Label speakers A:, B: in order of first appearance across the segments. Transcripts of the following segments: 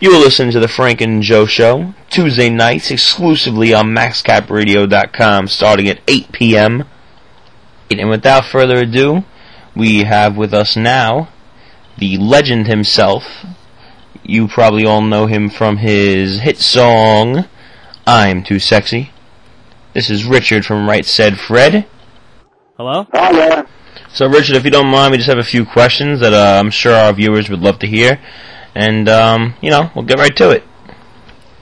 A: You will listen to the Frank and Joe Show, Tuesday nights, exclusively on MaxCapRadio.com, starting at 8 p.m. And without further ado, we have with us now the legend himself. You probably all know him from his hit song, I'm Too Sexy. This is Richard from Right Said Fred.
B: Hello?
C: Hi there.
A: So, Richard, if you don't mind, we just have a few questions that I'm sure our viewers would love to hear. And, we'll get right to it.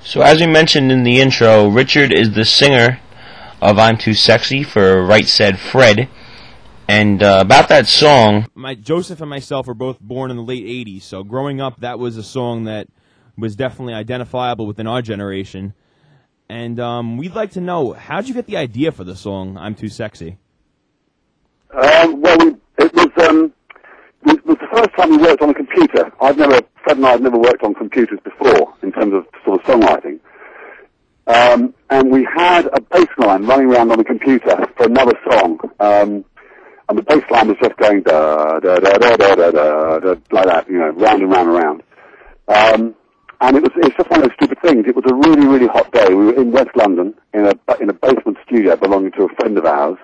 A: So, as we mentioned in the intro, Richard is the singer of I'm Too Sexy for Right Said Fred. And about that song...
B: Joseph and myself were both born in the late 80s, so growing up, that was a song that was definitely identifiable within our generation. And we'd like to know, how'd you get the idea for the song, I'm Too Sexy?
C: It was the first time we worked on a computer. Fred and I had never worked on computers before in terms of sort of songwriting. And we had a bass line running around on the computer for another song. And the bass line was just going da da da da da da da, da like that, round and round and round. And it's just one of those stupid things. It was a really, really hot day. We were in West London in a basement studio belonging to a friend of ours.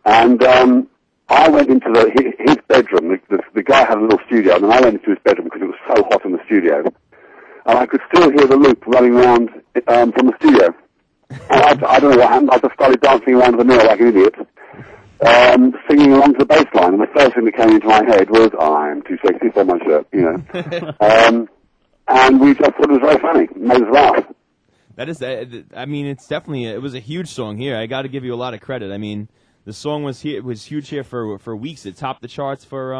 C: And I went into his bedroom. The guy had a little studio, and then I went into his bedroom because it was so hot in the studio. And I could still hear the loop running around from the studio. And I don't know what happened. I just started dancing around the mirror like an idiot, singing along to the bass line. And the first thing that came into my head was, I'm too sexy for my shirt, And we just thought it was very funny. It made us laugh.
B: That is, it's definitely, it was a huge song here. I got to give you a lot of credit. I mean, the song was huge here for weeks. It topped the charts for,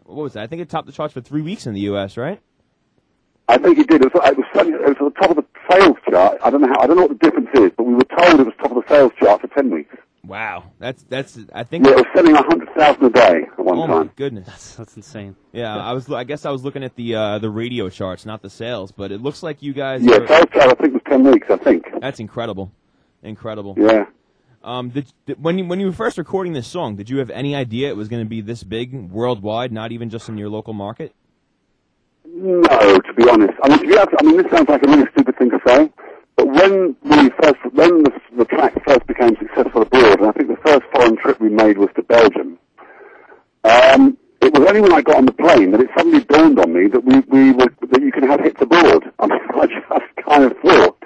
B: what was that? I think it topped the charts for 3 weeks in the U.S., right?
C: I think it did. It was at the top of the sales chart. I don't know what the difference is, but we were told it was top of the sales chart for 10 weeks.
B: Wow. That's I think...
C: Yeah, it was selling 100,000 a day at one time.
B: Oh, my goodness.
D: That's insane.
B: Yeah, I guess I was looking at the radio charts, not the sales, but it looks like you guys...
C: Yeah, sales chart I think was 10 weeks, I think.
B: That's incredible. Incredible.
C: Yeah.
B: When you were first recording this song, did you have any idea it was going to be this big worldwide, not even just in your local market?
C: No, to be honest. This sounds like a really stupid thing to say, but when the track first became successful abroad, and I think the first foreign trip we made was to Belgium, it was only when I got on the plane that it suddenly dawned on me that that you can have hits abroad. I just kind of thought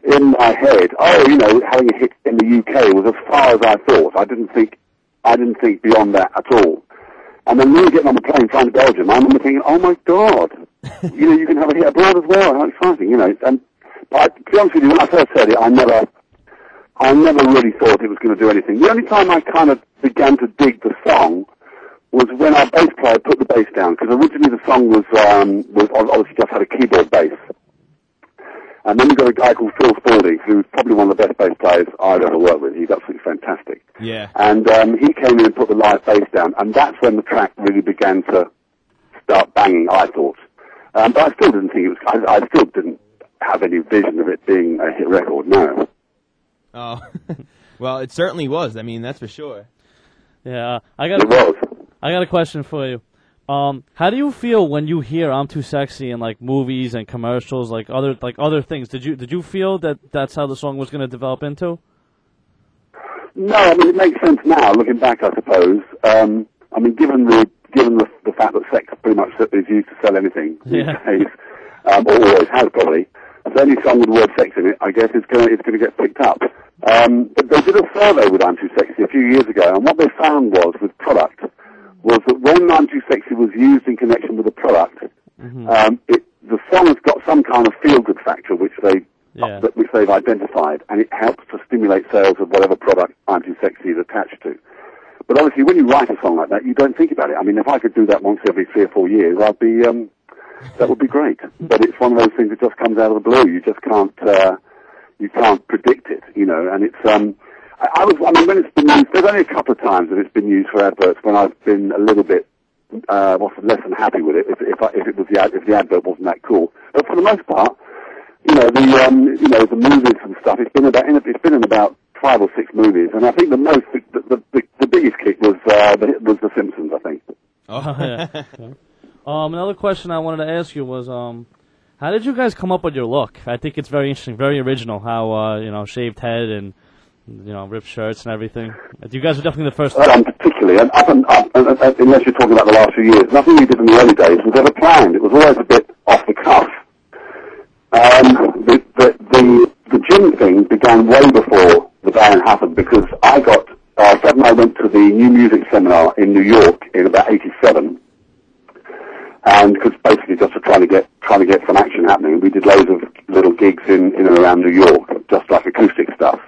C: in my head, having a hit in the UK was as far as I thought. I didn't think beyond that at all. And then when we were getting on the plane flying to Belgium, I remember thinking, oh my God, you can have a hit abroad as well. How exciting, But to be honest with you, when I first heard it, I never really thought it was going to do anything. The only time I kind of began to dig the song was when our bass player put the bass down, because originally the song was obviously just had a keyboard bass. And then we got a guy called Phil Spaulding, who's probably one of the best bass players I've ever worked with. He's absolutely fantastic.
B: Yeah.
C: And he came in and put the live bass down, and that's when the track really began to start banging, I thought. But I still didn't think it was... I still didn't have any vision of it being a hit record, no.
B: Oh, well, it certainly was. That's for sure.
D: Yeah, I got a question for you. How do you feel when you hear "I'm Too Sexy" in like movies and commercials, like other things? Did you feel that that's how the song was going to develop into?
C: No, it makes sense now, looking back, I suppose. Given the fact that sex pretty much is used to sell anything these days, or always has probably. So any song with the word sex in it, I guess, it's going to get picked up. But they did a survey with "I'm Too Sexy" a few years ago, and what they found was product. Was that when I'm Too Sexy was used in connection with the product, the song has got some kind of feel-good factor which they've identified, and it helps to stimulate sales of whatever product I'm Too Sexy is attached to. But obviously, when you write a song like that, you don't think about it. If I could do that once every 3 or 4 years, I'd be that would be great. But it's one of those things that just comes out of the blue. You just can't predict it, And it's when it's been used, there's only a couple of times that it's been used for adverts when I've been a little bit less than happy with it. If the advert wasn't that cool, but for the most part, the movies and stuff. It's been in about 5 or 6 movies, and I think the biggest kick was The Simpsons. I think.
D: Oh yeah. Another question I wanted to ask you was, How did you guys come up with your look? I think it's very interesting, very original. How shaved head and ripped shirts and everything. You guys are definitely the first.
C: Particularly, and unless you're talking about the last few years, nothing we did in the early days was ever planned. It was always a bit off the cuff. The gym thing began way before the band happened because Fred and I went to the New Music Seminar in New York in about '87, and because basically just for trying to get some action happening, we did loads of little gigs in and around New York, just like acoustic stuff.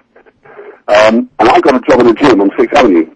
C: And I got a job in a gym on 6th Avenue